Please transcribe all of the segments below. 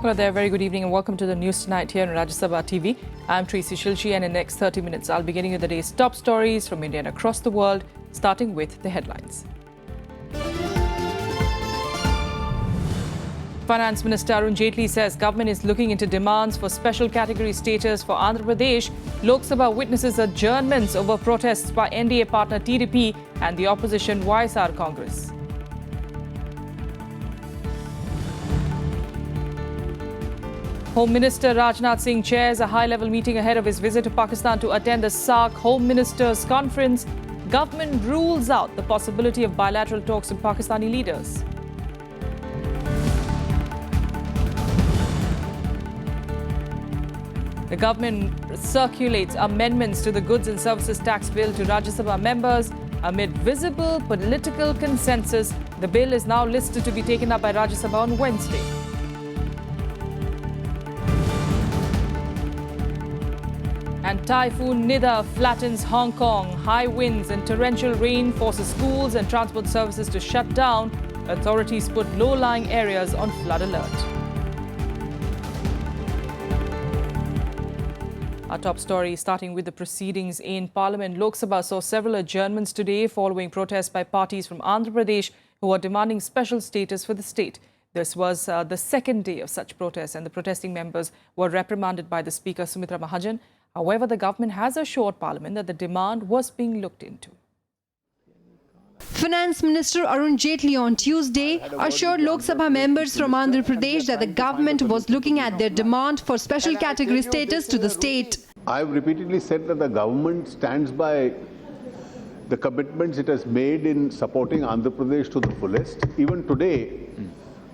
Hello there, very good evening and welcome to the news tonight here on Rajya Sabha TV. I'm Tracy Shilshi and in the next 30 minutes I'll be getting you the day's top stories from India and across the world, starting with the headlines. Finance Minister Arun Jaitley says government is looking into demands for special category status for Andhra Pradesh. Lok Sabha witnesses adjournments over protests by NDA partner TDP and the opposition YSR Congress. Home Minister Rajnath Singh chairs a high-level meeting ahead of his visit to Pakistan to attend the SAARC Home Ministers Conference. Government rules out the possibility of bilateral talks with Pakistani leaders. The government circulates amendments to the Goods and Services Tax Bill to Rajya Sabha members. Amid visible political consensus, the bill is now listed to be taken up by Rajya Sabha on Wednesday. And Typhoon Nida flattens Hong Kong. High winds and torrential rain forces schools and transport services to shut down. Authorities put low-lying areas on flood alert. Our top story starting with the proceedings in Parliament. Lok Sabha saw several adjournments today following protests by parties from Andhra Pradesh who are demanding special status for the state. This was the second day of such protests and the protesting members were reprimanded by the Speaker Sumitra Mahajan. However, the government has assured Parliament that the demand was being looked into. Finance Minister Arun Jaitley on Tuesday assured Lok Sabha members from Andhra Pradesh that the government was looking at their demand for special category status to the state. I have repeatedly said that the government stands by the commitments it has made in supporting Andhra Pradesh to the fullest. Even today,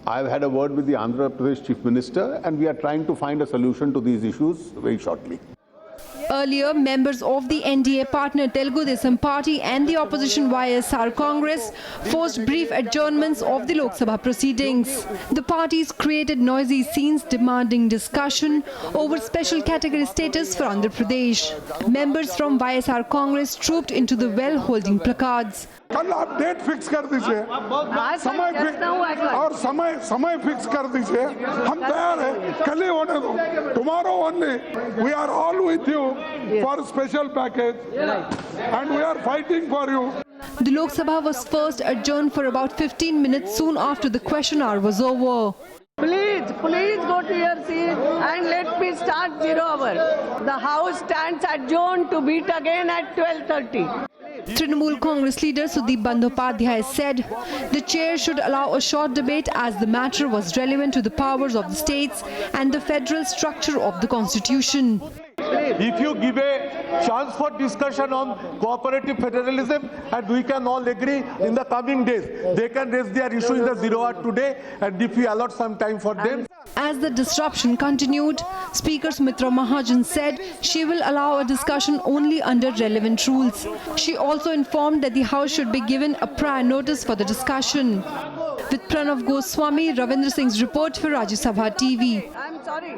I have had a word with the Andhra Pradesh Chief Minister and we are trying to find a solution to these issues very shortly. Earlier, members of the NDA partner Telugu Desam Party and the opposition YSR Congress forced brief adjournments of the Lok Sabha proceedings. The parties created noisy scenes demanding discussion over special category status for Andhra Pradesh. Members from YSR Congress trooped into the well holding placards. कल आप date fix कर दीजिए और समय fix कर दीजिए हम तैयार हैं कल ही होने दो tomorrow only we are all with you for special package and we are fighting for you. The Lok Sabha was first adjourned for about 15 minutes soon after the question hour was over. Please go to your seat and let me start 0 hour. The House stands adjourned to meet again at 12:30. Trinamool Congress leader Sudeep Bandyopadhyay said the chair should allow a short debate as the matter was relevant to the powers of the states and the federal structure of the constitution. If you give a chance for discussion on cooperative federalism and we can all agree in the coming days, they can raise their issue in the 0 hour today and if we allot some time for them. As the disruption continued, Speaker Sumitra Mahajan said she will allow a discussion only under relevant rules. She also informed that the House should be given a prior notice for the discussion. With Pranav Goswami, Ravindra Singh's report for Rajya Sabha TV. I'm sorry.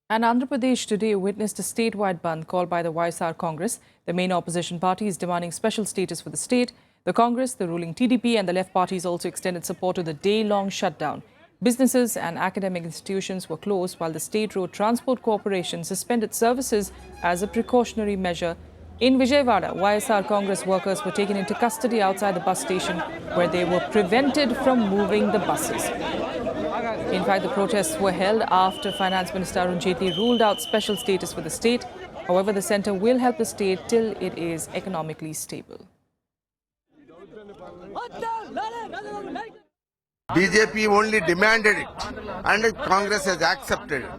And Andhra Pradesh today witnessed a statewide bandh called by the YSR Congress. The main opposition party is demanding special status for the state. The Congress, the ruling TDP and the left parties also extended support to the day-long shutdown. Businesses and academic institutions were closed while the State Road Transport Corporation suspended services as a precautionary measure. In Vijayawada, YSR Congress workers were taken into custody outside the bus station where they were prevented from moving the buses. In fact, the protests were held after Finance Minister Arun Jaitley ruled out special status for the state. However, the centre will help the state till it is economically stable. BJP only demanded it and Congress has accepted it.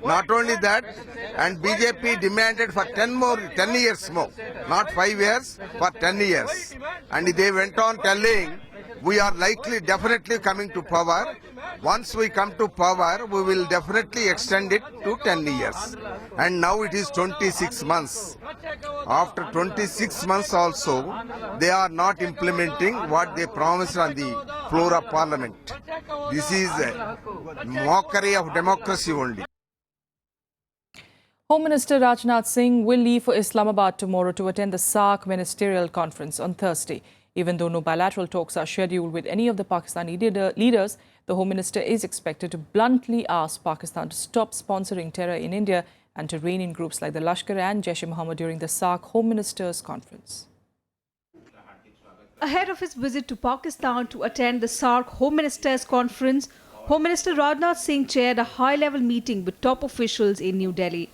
Not only that, and BJP demanded for 10 years more, not 5 years, for 10 years. And they went on telling, we are definitely coming to power. Once we come to power, we will definitely extend it to 10 years. And now it is 26 months. After 26 months also, they are not implementing what they promised on the floor of Parliament. This is a mockery of democracy only. Home Minister Rajnath Singh will leave for Islamabad tomorrow to attend the SAARC Ministerial Conference on Thursday. Even though no bilateral talks are scheduled with any of the Pakistani leaders, the Home Minister is expected to bluntly ask Pakistan to stop sponsoring terror in India and to rein in groups like the Lashkar and Jaish-e-Mohammed during the SAARC Home Ministers Conference. Ahead of his visit to Pakistan to attend the SAARC Home Ministers Conference, Home Minister Rajnath Singh chaired a high-level meeting with top officials in New Delhi.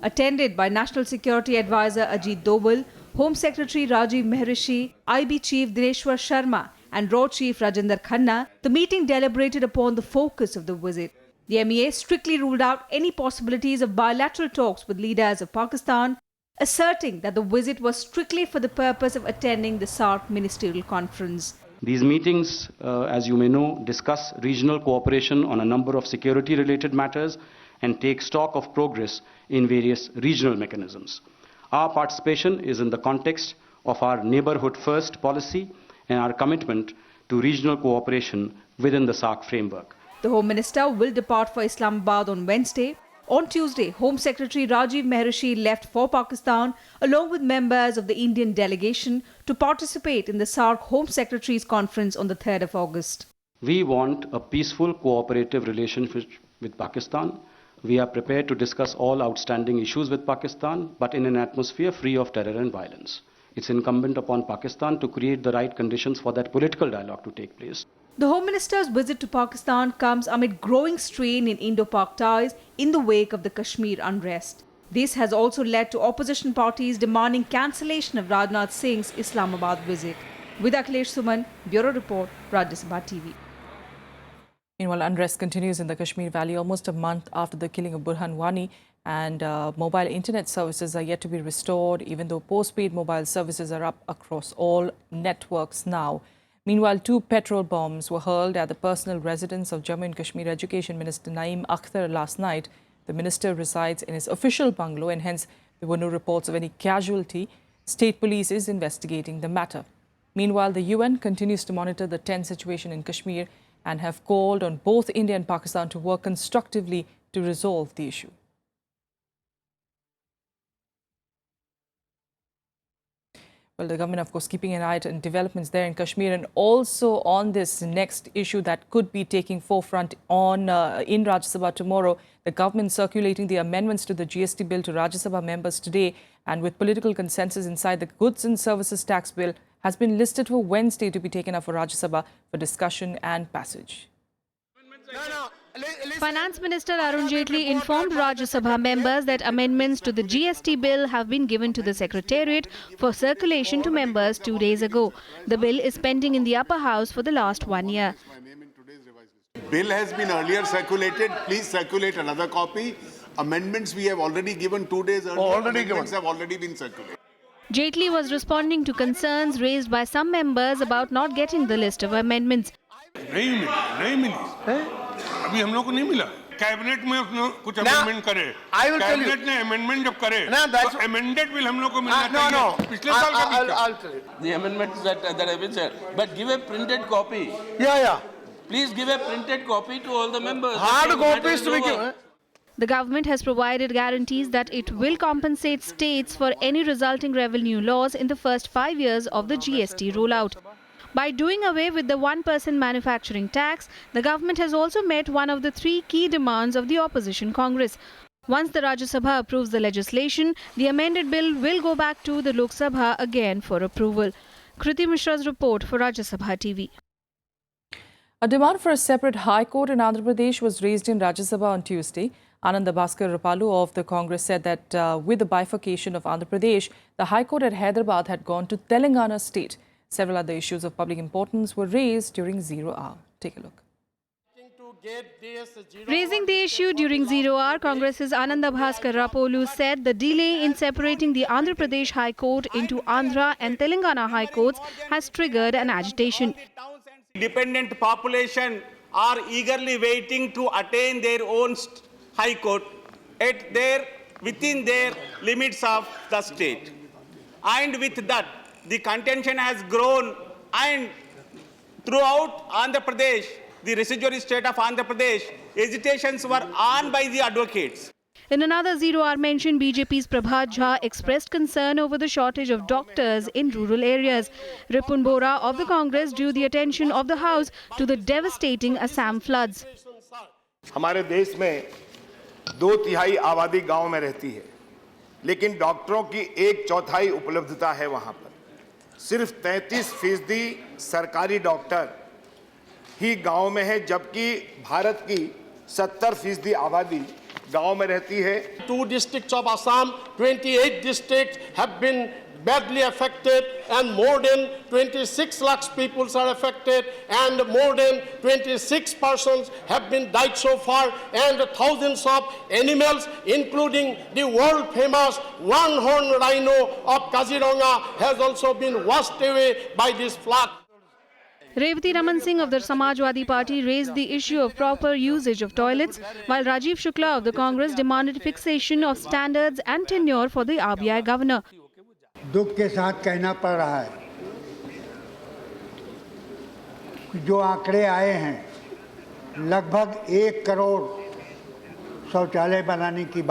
Attended by National Security Advisor Ajit Doval, Home Secretary Rajiv Mehrishi, IB Chief Dineshwar Sharma and Raw Chief Rajinder Khanna, the meeting deliberated upon the focus of the visit. The MEA strictly ruled out any possibilities of bilateral talks with leaders of Pakistan, asserting that the visit was strictly for the purpose of attending the SAARC Ministerial Conference. These meetings, as you may know, discuss regional cooperation on a number of security-related matters and take stock of progress in various regional mechanisms. Our participation is in the context of our neighborhood first policy and our commitment to regional cooperation within the SAARC framework. The Home Minister will depart for Islamabad on Wednesday. On Tuesday, Home Secretary Rajiv Mehrishi left for Pakistan along with members of the Indian delegation to participate in the SAARC Home Secretaries Conference on the 3rd of August. We want a peaceful, cooperative relationship with Pakistan. We are prepared to discuss all outstanding issues with Pakistan, but in an atmosphere free of terror and violence. It's incumbent upon Pakistan to create the right conditions for that political dialogue to take place. The Home Minister's visit to Pakistan comes amid growing strain in Indo-Pak ties in the wake of the Kashmir unrest. This has also led to opposition parties demanding cancellation of Rajnath Singh's Islamabad visit. With Akhilesh Suman, Bureau Report, Rajya Sabha TV. Meanwhile, unrest continues in the Kashmir Valley almost a month after the killing of Burhan Wani, and mobile internet services are yet to be restored, even though postpaid mobile services are up across all networks now. Meanwhile, 2 petrol bombs were hurled at the personal residence of Jammu and Kashmir Education Minister Naeem Akhtar last night. The minister resides in his official bungalow and hence there were no reports of any casualty. State police is investigating the matter. Meanwhile, the UN continues to monitor the tense situation in Kashmir and have called on both India and Pakistan to work constructively to resolve the issue. Well, the government, of course, keeping an eye on developments there in Kashmir and also on this next issue that could be taking forefront on in Rajya Sabha tomorrow. The government circulating the amendments to the GST Bill to Rajya Sabha members today, and with political consensus inside, the Goods and Services Tax Bill has been listed for Wednesday to be taken up for Rajya Sabha for discussion and passage. Finance Minister Arun Jaitley informed Rajya Sabha members that amendments to the GST bill have been given to the Secretariat for circulation to members 2 days ago. The bill is pending in the upper house for the last 1 year. Bill has been earlier circulated. Please circulate another copy. Amendments we have already given 2 days earlier. Amendments have already been circulated. Jaitley was responding to concerns raised by some members about not getting the list of amendments. नहीं मिली अभी हम लोग को नहीं मिला cabinet में उसने कुछ अमेंडमेंट करे कैबिनेट ने अमेंडमेंट जब करे तो अमेंडेड बिल हम लोग को मिलना चाहिए पिछले साल का भी the amendments that have been said, but give a printed copy. Please give a printed copy to all the members. Hard copies to be given. The government has provided guarantees that it will compensate states for any resulting revenue loss in the first 5 years of the GST rollout. By doing away with the 1% manufacturing tax, the government has also met one of the 3 key demands of the opposition Congress. Once the Rajya Sabha approves the legislation, the amended bill will go back to the Lok Sabha again for approval. Kriti Mishra's report for Rajya Sabha TV. A demand for a separate High Court in Andhra Pradesh was raised in Rajya Sabha on Tuesday. Ananda Bhaskar Rapalu of the Congress said that with the bifurcation of Andhra Pradesh, the High Court at Hyderabad had gone to Telangana state. Several other issues of public importance were raised during 0 hour. Take a look. Raising the issue during 0 hour, Congress's Ananda Bhaskar Rapalu said the delay in separating the Andhra Pradesh High Court into Andhra and Telangana High Courts has triggered an agitation. Dependent population are eagerly waiting to attain their own High Court within their limits of the state. And with that, the contention has grown, and throughout Andhra Pradesh, the residuary state of Andhra Pradesh, hesitations were on by the advocates. In another zero-hour mention, BJP's Prabhat Jha expressed concern over the shortage of doctors in rural areas. Ripun Bora of the Congress drew the attention of the House to the devastating Assam floods. हमारे देश में 2/3 आबादी गांव में रहती है, लेकिन डॉक्टरों की 1/4 उपलब्धता है वहां पर। सिर्फ 33% सरकारी डॉक्टर ही गांव में है, जबकि भारत की 70% आबादी गांव में रहती है। 2 districts of Assam, 28 districts have been badly affected, and more than 26 lakhs people are affected, and more than 26 persons have been died so far, and thousands of animals, including the world famous one-horned rhino of Kaziranga, has also been washed away by this flood. Revati Raman Singh of the Samajwadi Party raised the issue of proper usage of toilets, while Rajiv Shukla of the Congress demanded fixation of standards and tenure for the RBI governor. दुख के साथ कहना पड़ रहा है कि जो आंकड़े आए हैं, लगभग 1 करोड़ शौचालय बनने की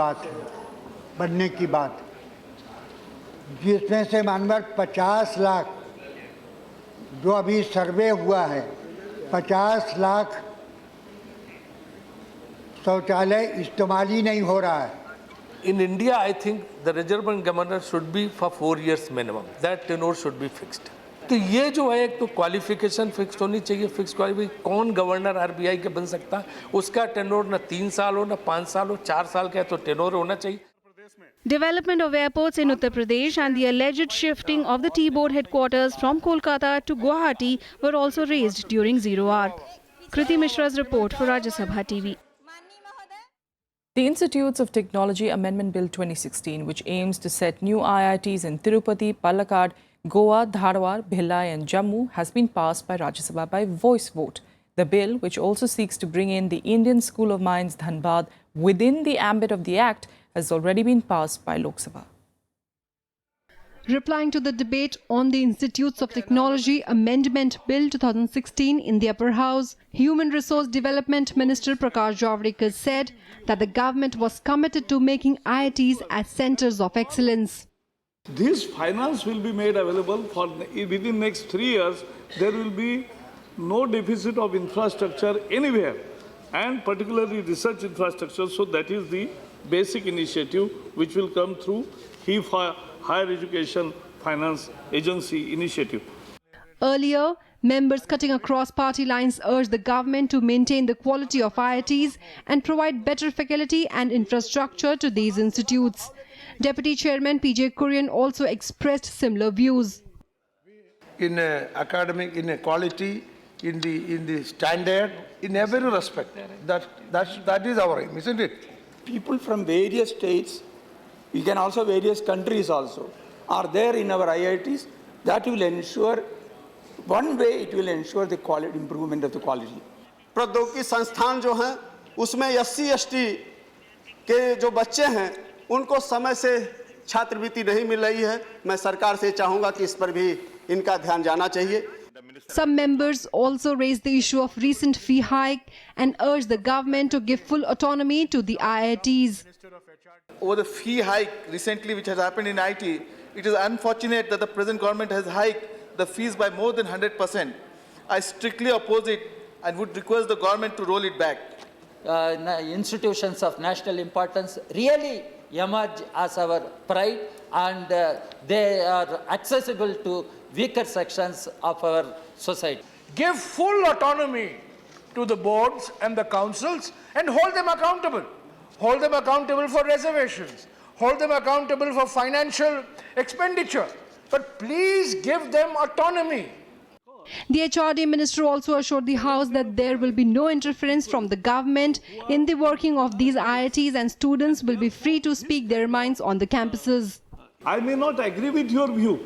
बात, जिसमें से मानवर 50 लाख जो अभी सर्वे हुआ है, 50 लाख शौचालय इस्तेमाल ही नहीं हो रहा है। In India, I think the Reserve Bank Governor should be for 4 years minimum. That tenure should be fixed. तो ये जो है, एक तो क्वालिफिकेशन फिक्स होनी चाहिए, फिक्स क्वालिफिकेशन। कौन गवर्नर आरबीआई के बन सकता है? उसका टेन्योर ना 3 साल हो, ना 5 साल हो, 4 साल का है तो टेन्योर होना चाहिए। Development of airports in Uttar Pradesh and the alleged shifting of the T-Board headquarters from Kolkata to Guwahati were also raised during Zero Hour. Kriti Mishra's report for Rajya Sabha TV. The Institutes of Technology Amendment Bill 2016, which aims to set new IITs in Tirupati, Palakkad, Goa, Dharwad, Bhilai and Jammu, has been passed by Rajya Sabha by voice vote. The bill, which also seeks to bring in the Indian School of Mines Dhanbad within the ambit of the Act, has already been passed by Lok Sabha. Replying to the debate on the Institutes of Technology Amendment Bill 2016 in the Upper House, Human Resource Development Minister Prakash Javadekar said that the government was committed to making IITs as centers of excellence. This finance will be made available for within next 3 years. There will be no deficit of infrastructure anywhere, and particularly research infrastructure. So that is the basic initiative which will come through Higher Education Finance Agency initiative. Earlier, members cutting across party lines urged the government to maintain the quality of IITs and provide better faculty and infrastructure to these institutes. Deputy Chairman P.J. Kurian also expressed similar views. In academic inequality, in the standard, in every respect, that is our aim, isn't it? People from various states, we can also various countries also, are there in our IITs. That will ensure, one way it will ensure the quality, improvement of the quality. प्रौद्योगिकी संस्थान जो हैं, उसमें SC/ST के जो बच्चे हैं, उनको समय से छात्रवृत्ति नहीं मिल रही है। मैं सरकार से चाहूँगा कि इस पर भी इनका ध्यान जाना चाहिए। Some members also raised the issue of recent fee hike and urged the government to give full autonomy to the IITs. Over the fee hike recently which has happened in IT, it is unfortunate that the present government has hiked the fees by more than 100%. I strictly oppose it and would request the government to roll it back. Institutions of national importance really emerge as our pride, and they are accessible to weaker sections of our society. Give full autonomy to the boards and the councils and hold them accountable. Hold them accountable for reservations. Hold them accountable for financial expenditure. But please give them autonomy. The HRD minister also assured the House that there will be no interference from the government in the working of these IITs, and students will be free to speak their minds on the campuses. I may not agree with your view,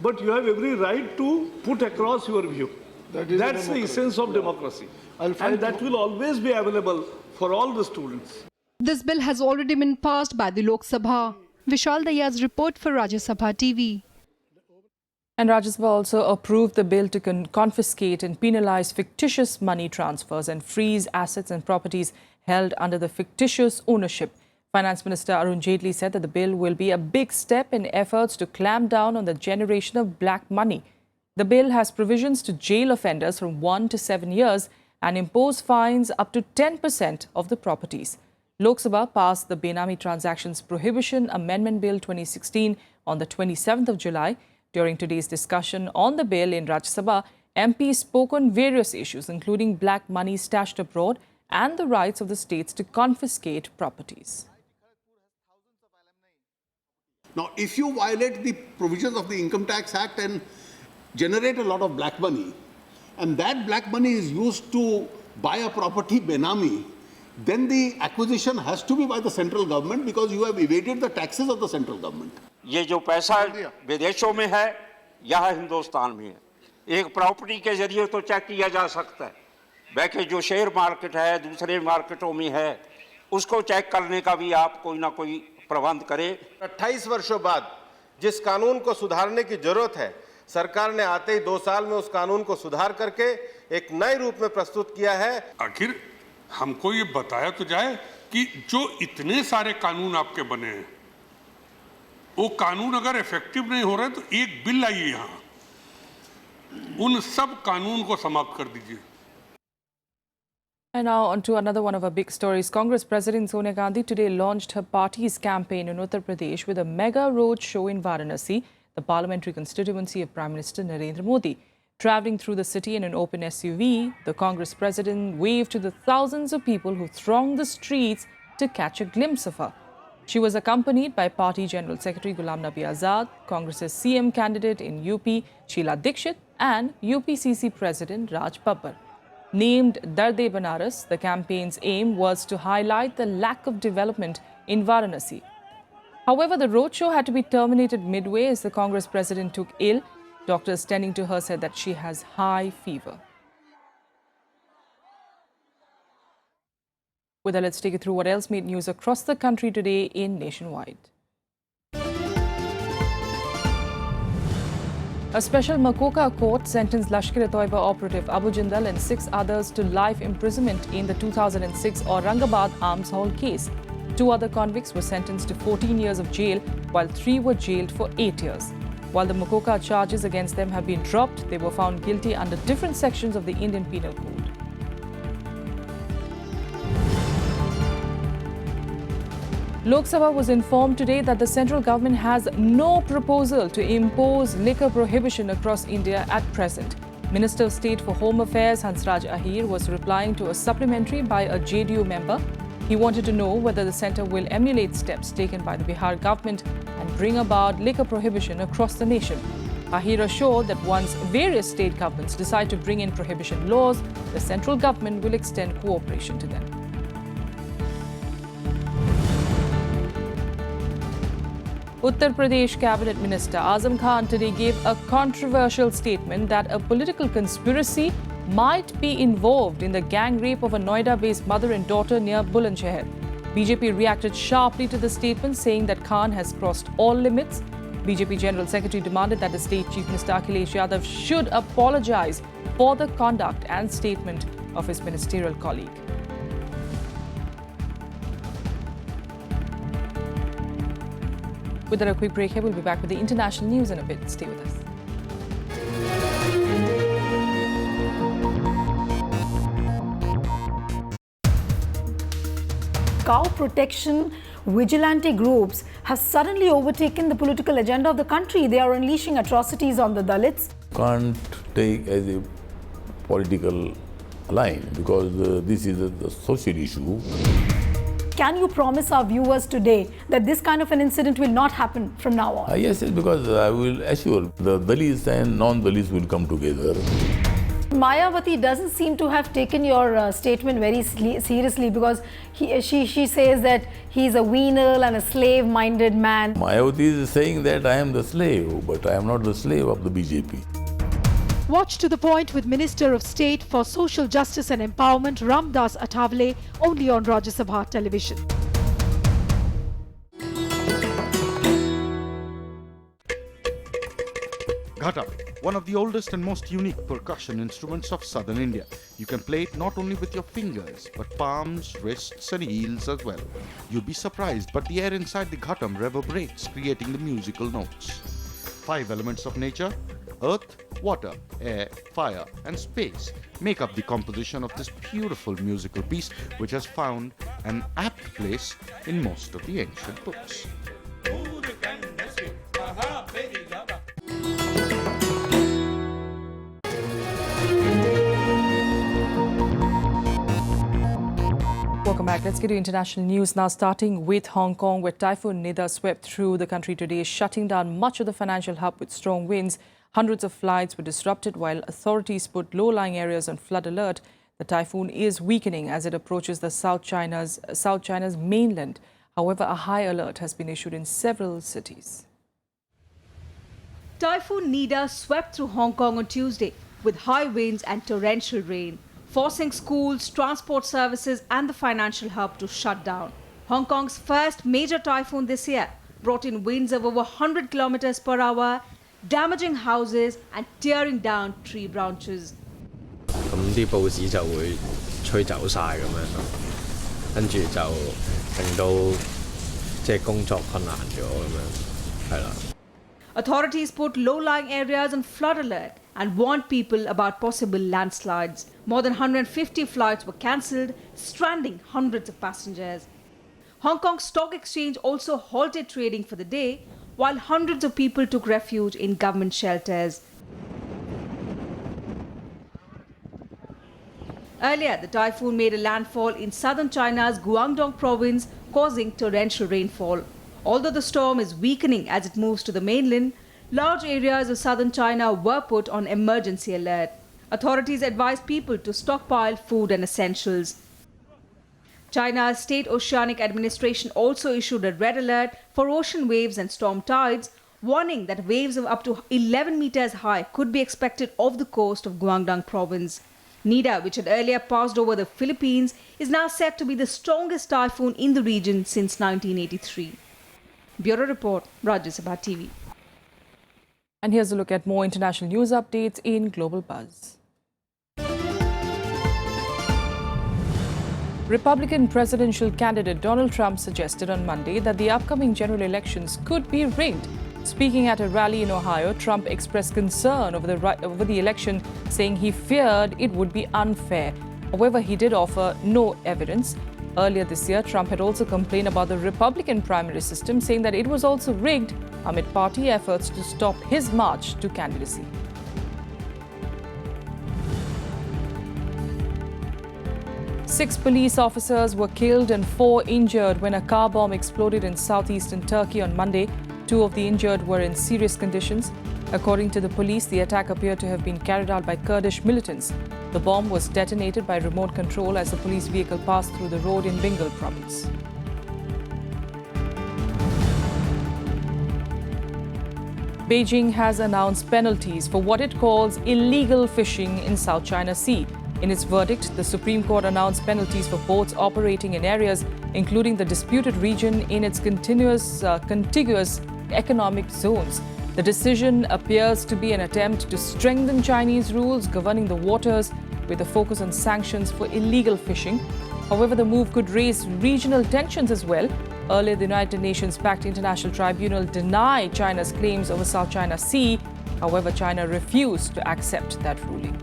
but you have every right to put across your view. That's the essence of democracy. And that will always be available for all the students. This bill has already been passed by the Lok Sabha. Vishal Daya's report for Rajya Sabha TV. And Rajya Sabha also approved the bill to confiscate and penalize fictitious money transfers and freeze assets and properties held under the fictitious ownership. Finance Minister Arun Jaitley said that the bill will be a big step in efforts to clamp down on the generation of black money. The bill has provisions to jail offenders from 1 to 7 years and impose fines up to 10% of the properties. Lok Sabha passed the Benami Transactions Prohibition Amendment Bill 2016 on the 27th of July. During today's discussion on the bill in Rajya Sabha, MPs spoke on various issues, including black money stashed abroad and the rights of the states to confiscate properties. Now, if you violate the provisions of the Income Tax Act and generate a lot of black money, and that black money is used to buy a property benami, then the acquisition has to be by the central government because you have evaded the taxes of the central government. ये जो पैसा विदेशों में है यह हिंदुस्तान में है, एक प्रॉपर्टी के जरिए तो चेक किया जा सकता है, बाकी जो शेयर मार्केट है दूसरे मार्केटों में है उसको चेक करने का भी आप कोई ना कोई प्रबंध करें। 28 वर्षों बाद जिस कानून को सुधारने की जरूरत है, सरकार ने आते ही 2 साल में उस कानून को सुधार करके एक नए रूप में प्रस्तुत किया है। आखिर हमको ये बताया तो जाए कि जो इतने सारे कानून आपके बने हैं, वो कानून अगर इफेक्टिव नहीं हो रहे तो एक बिल लाइए यहाँ, उन सब कानून को समाप्त कर दीजिए। And now on to another one of our big stories. Congress President Sonia Gandhi today launched her party's campaign in Uttar Pradesh with a mega road show in Varanasi, the parliamentary constituency of Prime Minister Narendra Modi. Travelling through the city in an open SUV, the Congress president waved to the thousands of people who thronged the streets to catch a glimpse of her. She was accompanied by Party General Secretary Ghulam Nabi Azad, Congress's CM candidate in UP, Sheila Dikshit, and UPCC President Raj Babbar. Named Darde Banaras, the campaign's aim was to highlight the lack of development in Varanasi. However, the roadshow had to be terminated midway as the Congress president took ill. Doctors tending to her said that she has high fever. With that, let's take you through what else made news across the country today in Nationwide. A special Makoka court sentenced Lashkar-e-Toiba operative Abu Jindal and 6 others to life imprisonment in the 2006 Aurangabad arms haul case. 2 other convicts were sentenced to 14 years of jail, while 3 were jailed for 8 years. While the Makoka charges against them have been dropped, they were found guilty under different sections of the Indian Penal Code. Lok Sabha was informed today that the central government has no proposal to impose liquor prohibition across India at present. Minister of State for Home Affairs Hansraj Ahir was replying to a supplementary by a JDU member. He wanted to know whether the centre will emulate steps taken by the Bihar government and bring about liquor prohibition across the nation. Ahir assured that once various state governments decide to bring in prohibition laws, the central government will extend cooperation to them. Uttar Pradesh Cabinet Minister Azam Khan today gave a controversial statement that a political conspiracy might be involved in the gang rape of a Noida-based mother and daughter near Bulandshahr. BJP reacted sharply to the statement, saying that Khan has crossed all limits. BJP General Secretary demanded that the State Chief Minister Akhilesh Yadav should apologize for the conduct and statement of his ministerial colleague. With a quick break here, we'll be back with the international news in a bit. Stay with us. Cow protection vigilante groups have suddenly overtaken the political agenda of the country. They are unleashing atrocities on the Dalits. Can't take as a political line because this is a social issue. Can you promise our viewers today that this kind of an incident will not happen from now on? Yes, because I will assure the Dalits and non-Dalits will come together. Mayawati doesn't seem to have taken your statement very seriously because she says that he's a venal and a slave-minded man. Mayawati is saying that I am the slave, but I am not the slave of the BJP. Watch to the point with Minister of State for Social Justice and Empowerment Ramdas Athavale only on Rajya Sabha television. Ghatam, one of the oldest and most unique percussion instruments of southern India. You can play it not only with your fingers, but palms, wrists and heels as well. You'll be surprised, but the air inside the Ghatam reverberates, creating the musical notes. 5 elements of nature, earth, water, air, fire and space, make up the composition of this beautiful musical piece, which has found an apt place in most of the ancient books. Welcome back. Let's get to international news now, starting with Hong Kong, where Typhoon Nida swept through the country today, shutting down much of the financial hub with strong winds. Hundreds of flights were disrupted while authorities put low-lying areas on flood alert. The typhoon is weakening as it approaches the South China's mainland. However, a high alert has been issued in several cities. Typhoon Nida swept through Hong Kong on Tuesday with high winds and torrential rain, forcing schools, transport services and the financial hub to shut down. Hong Kong's first major typhoon this year brought in winds of over 100 kilometers per hour, damaging houses and tearing down tree branches. 咁啲報紙就會吹走晒咁樣咯，跟住就令到即係工作困難咗咁樣，係啦。 Authorities put low-lying areas on flood alert and warned people about possible landslides. More than 150 flights were cancelled, stranding hundreds of passengers. Hong Kong Stock Exchange also halted trading for the day, while hundreds of people took refuge in government shelters. Earlier, the typhoon made a landfall in southern China's Guangdong province, causing torrential rainfall. Although the storm is weakening as it moves to the mainland, large areas of southern China were put on emergency alert. Authorities advised people to stockpile food and essentials. China's State Oceanic Administration also issued a red alert for ocean waves and storm tides, warning that waves of up to 11 meters high could be expected off the coast of Guangdong province. Nida, which had earlier passed over the Philippines, is now said to be the strongest typhoon in the region since 1983. Bureau Report, Rajya TV. And here's a look at more international news updates in Global Buzz. Republican presidential candidate Donald Trump suggested on Monday that the upcoming general elections could be rigged. Speaking at a rally in Ohio, Trump expressed concern over the election, saying he feared it would be unfair. However, he did offer no evidence. Earlier this year, Trump had also complained about the Republican primary system, saying that it was also rigged amid party efforts to stop his march to candidacy. Six police officers were killed and 4 injured when a car bomb exploded in southeastern Turkey on Monday. 2 of the injured were in serious conditions. According to the police, the attack appeared to have been carried out by Kurdish militants. The bomb was detonated by remote control as the police vehicle passed through the road in Bengal province. Beijing has announced penalties for what it calls illegal fishing in South China Sea. In its verdict, the Supreme Court announced penalties for boats operating in areas including the disputed region in its contiguous economic zones. The decision appears to be an attempt to strengthen Chinese rules governing the waters with a focus on sanctions for illegal fishing. However, the move could raise regional tensions as well. Earlier, the United Nations-backed International Tribunal denied China's claims over South China Sea. However, China refused to accept that ruling.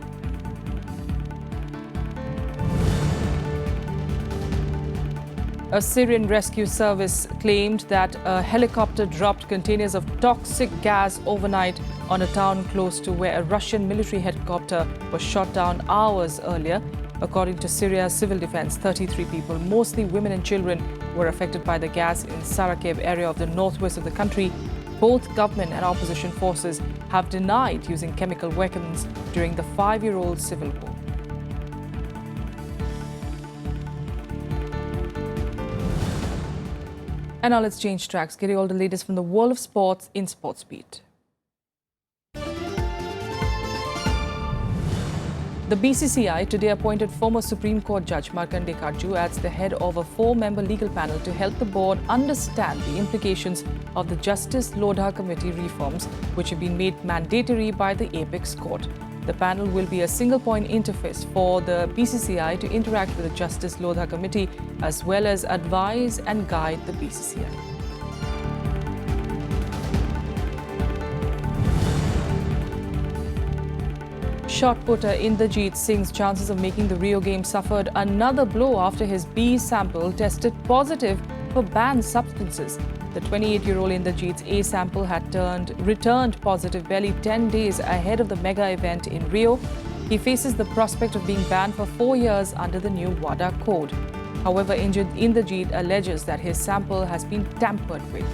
A Syrian rescue service claimed that a helicopter dropped containers of toxic gas overnight on a town close to where a Russian military helicopter was shot down hours earlier. According to Syria's civil defense, 33 people, mostly women and children, were affected by the gas in Sarakev area of the northwest of the country. Both government and opposition forces have denied using chemical weapons during the 5-year-old civil war. And now let's change tracks, getting all the latest from the world of sports in Sports Beat. The BCCI today appointed former Supreme Court Judge Markandeya Katju as the head of a 4-member legal panel to help the board understand the implications of the Justice Lodha Committee reforms, which have been made mandatory by the Apex Court. The panel will be a single-point interface for the BCCI to interact with the Justice Lodha Committee as well as advise and guide the BCCI. Shot putter Inderjeet Singh's chances of making the Rio Games suffered another blow after his B sample tested positive for banned substances. The 28-year-old Inderjeet's A sample had returned positive barely 10 days ahead of the mega event in Rio. He faces the prospect of being banned for 4 years under the new WADA code. However, Inderjeet alleges that his sample has been tampered with.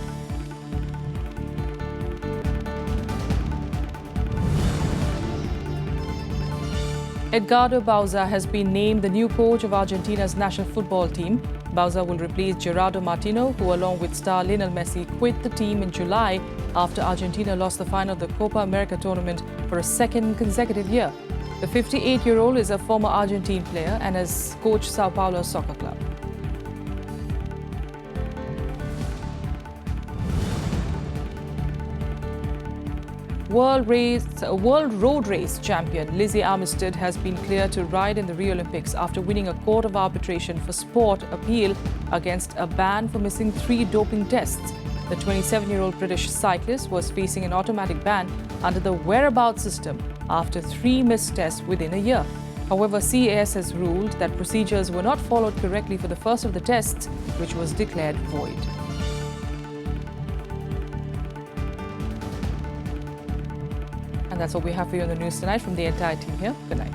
Edgardo Bauza has been named the new coach of Argentina's national football team. Bauza will replace Gerardo Martino, who along with star Lionel Messi quit the team in July after Argentina lost the final of the Copa America tournament for a second consecutive year. The 58-year-old is a former Argentine player and has coached Sao Paulo Soccer Club. World road race champion Lizzie Armistead has been cleared to ride in the Rio Olympics after winning a court of arbitration for sport appeal against a ban for missing 3 doping tests. The 27-year-old British cyclist was facing an automatic ban under the whereabouts system after 3 missed tests within a year. However, CAS has ruled that procedures were not followed correctly for the first of the tests, which was declared void. And that's what we have for you on the news tonight from the entire team here. Good night.